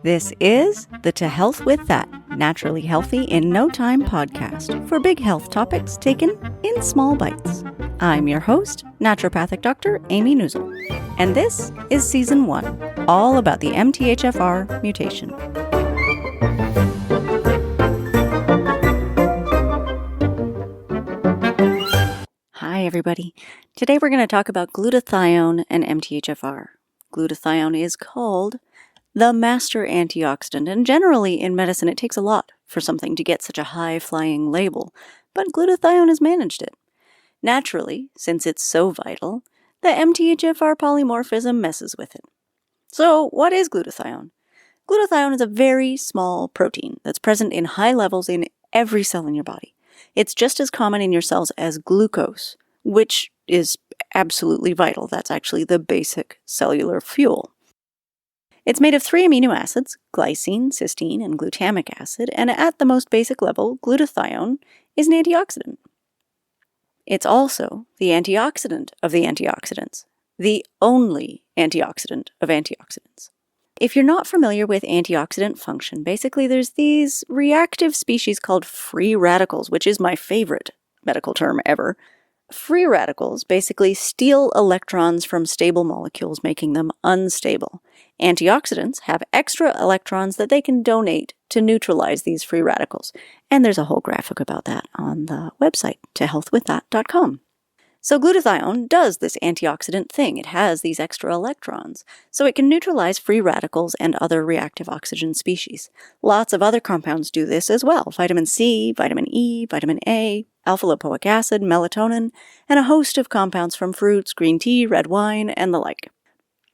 This is the To Health With That Naturally Healthy in No Time podcast for big health topics taken in small bites. I'm your host, naturopathic Dr. Amy Newsel, and this is Season 1, all about the MTHFR mutation. Hi, everybody. Today we're going to talk about glutathione and MTHFR. Glutathione is called the master antioxidant, and generally in medicine it takes a lot for something to get such a high-flying label, but glutathione has managed it. Naturally, since it's so vital, the MTHFR polymorphism messes with it. So what is glutathione? Glutathione is a very small protein that's present in high levels in every cell in your body. It's just as common in your cells as glucose, which is absolutely vital. That's actually the basic cellular fuel. It's made of 3 amino acids, glycine, cysteine, and glutamic acid, and at the most basic level, glutathione is an antioxidant. It's also the antioxidant of the antioxidants, the only antioxidant of antioxidants. If you're not familiar with antioxidant function, basically there's these reactive species called free radicals, which is my favorite medical term ever. Free radicals basically steal electrons from stable molecules, making them unstable. Antioxidants have extra electrons that they can donate to neutralize these free radicals. And there's a whole graphic about that on the website, tohealthwiththat.com. So glutathione does this antioxidant thing. It has these extra electrons, so it can neutralize free radicals and other reactive oxygen species. Lots of other compounds do this as well. Vitamin C, vitamin E, vitamin A, alpha-lipoic acid, melatonin, and a host of compounds from fruits, green tea, red wine, and the like.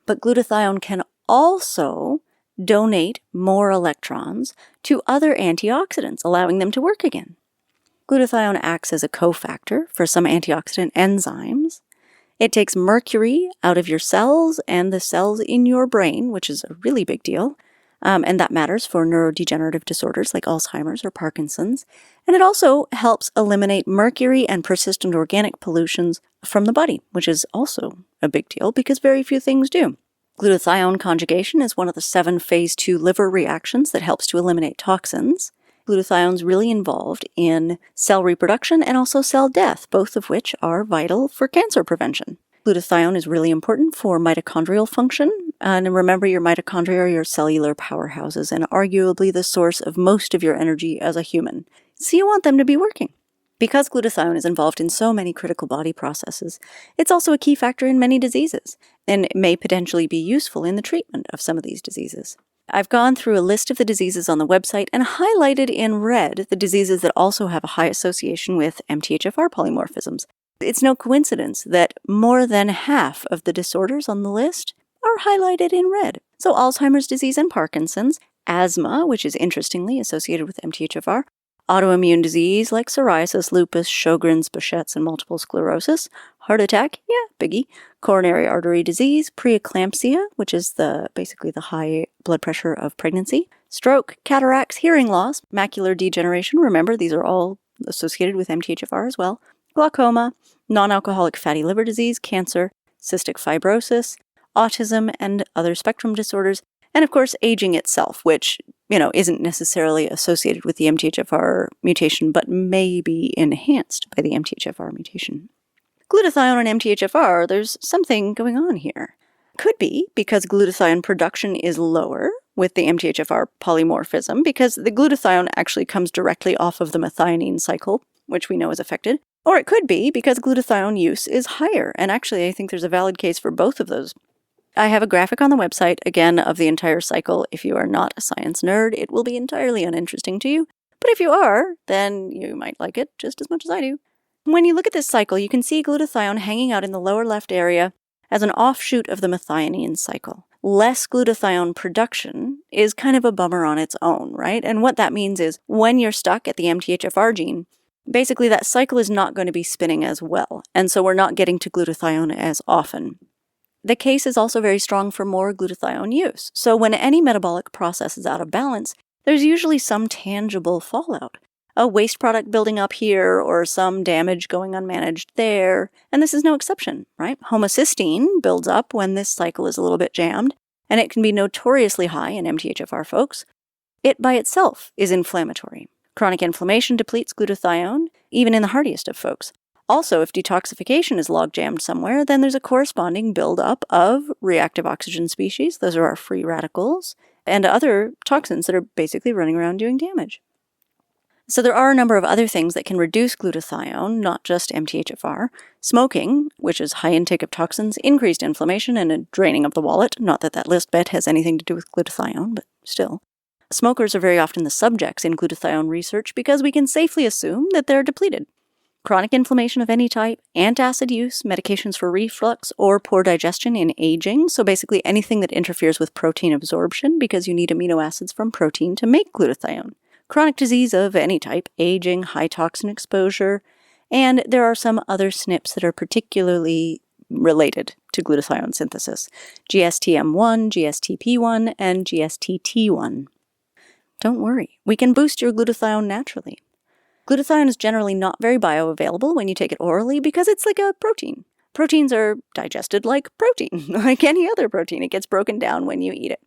But glutathione can also donate more electrons to other antioxidants, allowing them to work again. Glutathione acts as a cofactor for some antioxidant enzymes. It takes mercury out of your cells and the cells in your brain, which is a really big deal, and that matters for neurodegenerative disorders like Alzheimer's or Parkinson's. And it also helps eliminate mercury and persistent organic pollutions from the body, which is also a big deal because very few things do. Glutathione conjugation is one of the 7 phase 2 liver reactions that helps to eliminate toxins. Glutathione is really involved in cell reproduction and also cell death, both of which are vital for cancer prevention. Glutathione is really important for mitochondrial function, and remember your mitochondria are your cellular powerhouses and arguably the source of most of your energy as a human. So you want them to be working. Because glutathione is involved in so many critical body processes, it's also a key factor in many diseases, and it may potentially be useful in the treatment of some of these diseases. I've gone through a list of the diseases on the website and highlighted in red the diseases that also have a high association with MTHFR polymorphisms. It's no coincidence that more than half of the disorders on the list are highlighted in red. So Alzheimer's disease and Parkinson's, asthma, which is interestingly associated with MTHFR, autoimmune disease like psoriasis, lupus, Sjogren's, Behçet's, and multiple sclerosis, heart attack, biggie, coronary artery disease, preeclampsia, which is basically the high blood pressure of pregnancy, stroke, cataracts, hearing loss, macular degeneration, remember these are all associated with MTHFR as well, glaucoma, non-alcoholic fatty liver disease, cancer, cystic fibrosis, autism, and other spectrum disorders, and of course aging itself, which isn't necessarily associated with the MTHFR mutation, but may be enhanced by the MTHFR mutation. Glutathione and MTHFR, there's something going on here. Could be because glutathione production is lower with the MTHFR polymorphism, because the glutathione actually comes directly off of the methionine cycle, which we know is affected. Or it could be because glutathione use is higher, and actually I think there's a valid case for both of those. I have a graphic on the website, again, of the entire cycle. If you are not a science nerd, it will be entirely uninteresting to you. But if you are, then you might like it just as much as I do. When you look at this cycle, you can see glutathione hanging out in the lower left area as an offshoot of the methionine cycle. Less glutathione production is kind of a bummer on its own, right? And what that means is when you're stuck at the MTHFR gene, basically that cycle is not going to be spinning as well. And so we're not getting to glutathione as often. The case is also very strong for more glutathione use. So when any metabolic process is out of balance, there's usually some tangible fallout. A waste product building up here or some damage going unmanaged there. And this is no exception, right? Homocysteine builds up when this cycle is a little bit jammed. and it can be notoriously high in MTHFR folks. It by itself is inflammatory. Chronic inflammation depletes glutathione, even in the hardiest of folks. Also, if detoxification is log-jammed somewhere, then there's a corresponding buildup of reactive oxygen species, those are our free radicals, and other toxins that are basically running around doing damage. So there are a number of other things that can reduce glutathione, not just MTHFR. Smoking, which is high intake of toxins, increased inflammation, and a draining of the wallet. Not that that list bet has anything to do with glutathione, but still. Smokers are very often the subjects in glutathione research because we can safely assume that they're depleted. Chronic inflammation of any type, antacid use, medications for reflux, or poor digestion in aging, so basically anything that interferes with protein absorption because you need amino acids from protein to make glutathione. Chronic disease of any type, aging, high toxin exposure, and there are some other SNPs that are particularly related to glutathione synthesis. GSTM1, GSTP1, and GSTT1. Don't worry, we can boost your glutathione naturally. Glutathione is generally not very bioavailable when you take it orally because it's like a protein. Proteins are digested like protein, like any other protein. It gets broken down when you eat it.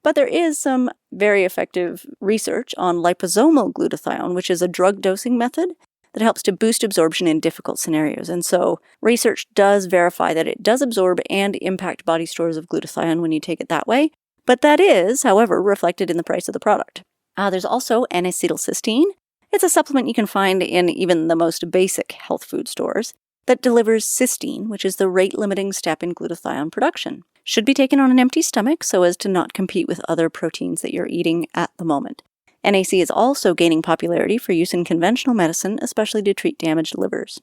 But there is some very effective research on liposomal glutathione, which is a drug dosing method that helps to boost absorption in difficult scenarios. And so research does verify that it does absorb and impact body stores of glutathione when you take it that way. But that is, however, reflected in the price of the product. There's also N-acetylcysteine. It's a supplement you can find in even the most basic health food stores that delivers cysteine, which is the rate-limiting step in glutathione production. Should be taken on an empty stomach so as to not compete with other proteins that you're eating at the moment. NAC is also gaining popularity for use in conventional medicine, especially to treat damaged livers.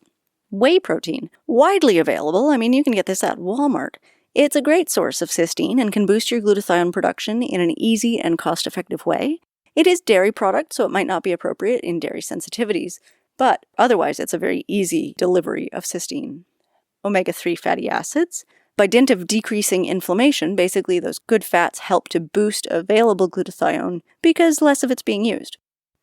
Whey protein, widely available. I mean, you can get this at Walmart. It's a great source of cysteine and can boost your glutathione production in an easy and cost-effective way. It is dairy product, so it might not be appropriate in dairy sensitivities, but otherwise it's a very easy delivery of cysteine. Omega-3 fatty acids. By dint of decreasing inflammation, basically those good fats help to boost available glutathione because less of it's being used.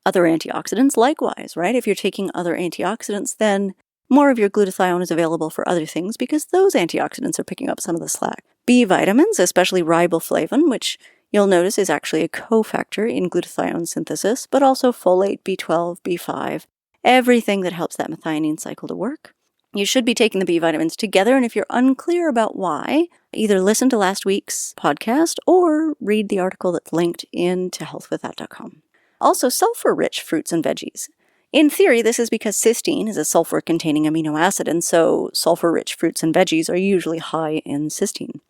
Other antioxidants likewise, right? If you're taking other antioxidants, then more of your glutathione is available for other things because those antioxidants are picking up some of the slack. B vitamins, especially riboflavin, which you'll notice is actually a cofactor in glutathione synthesis, but also folate, B12, B5, everything that helps that methionine cycle to work. You should be taking the B vitamins together, and if you're unclear about why, either listen to last week's podcast or read the article that's linked in to healthwiththat.com. Also, sulfur-rich fruits and veggies. In theory, this is because cysteine is a sulfur-containing amino acid, and so sulfur-rich fruits and veggies are usually high in cysteine.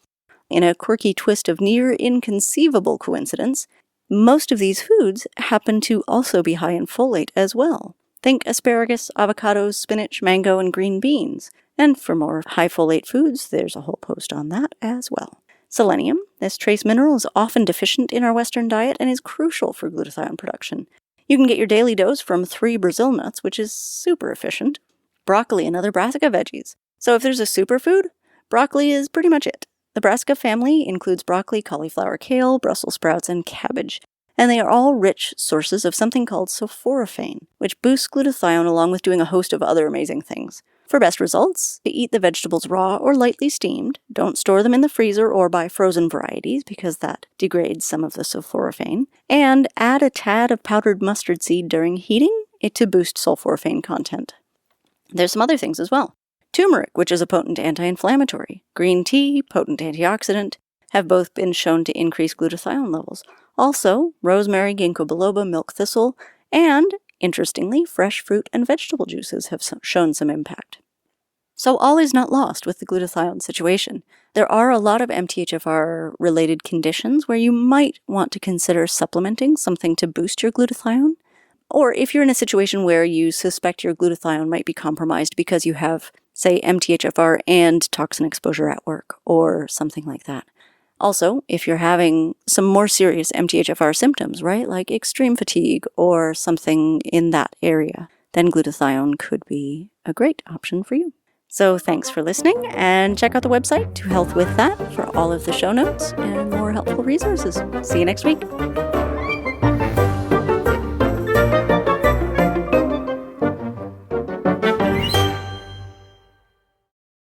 In a quirky twist of near inconceivable coincidence, most of these foods happen to also be high in folate as well. Think asparagus, avocados, spinach, mango, and green beans. And for more high folate foods, there's a whole post on that as well. Selenium, this trace mineral, is often deficient in our Western diet and is crucial for glutathione production. You can get your daily dose from 3 Brazil nuts, which is super efficient. Broccoli and other brassica veggies. So if there's a superfood, broccoli is pretty much it. The brassica family includes broccoli, cauliflower, kale, Brussels sprouts, and cabbage. And they are all rich sources of something called sulforaphane, which boosts glutathione along with doing a host of other amazing things. For best results, eat the vegetables raw or lightly steamed. Don't store them in the freezer or buy frozen varieties because that degrades some of the sulforaphane. And add a tad of powdered mustard seed during heating to boost sulforaphane content. There's some other things as well. Turmeric, which is a potent anti-inflammatory. Green tea, potent antioxidant, have both been shown to increase glutathione levels. Also, rosemary, ginkgo biloba, milk thistle, and, interestingly, fresh fruit and vegetable juices have shown some impact. So all is not lost with the glutathione situation. There are a lot of MTHFR-related conditions where you might want to consider supplementing something to boost your glutathione. Or if you're in a situation where you suspect your glutathione might be compromised because you have, say, MTHFR and toxin exposure at work, or something like that. Also, if you're having some more serious MTHFR symptoms, right, like extreme fatigue or something in that area, then glutathione could be a great option for you. So thanks for listening, and check out the website To Health With That for all of the show notes and more helpful resources. See you next week.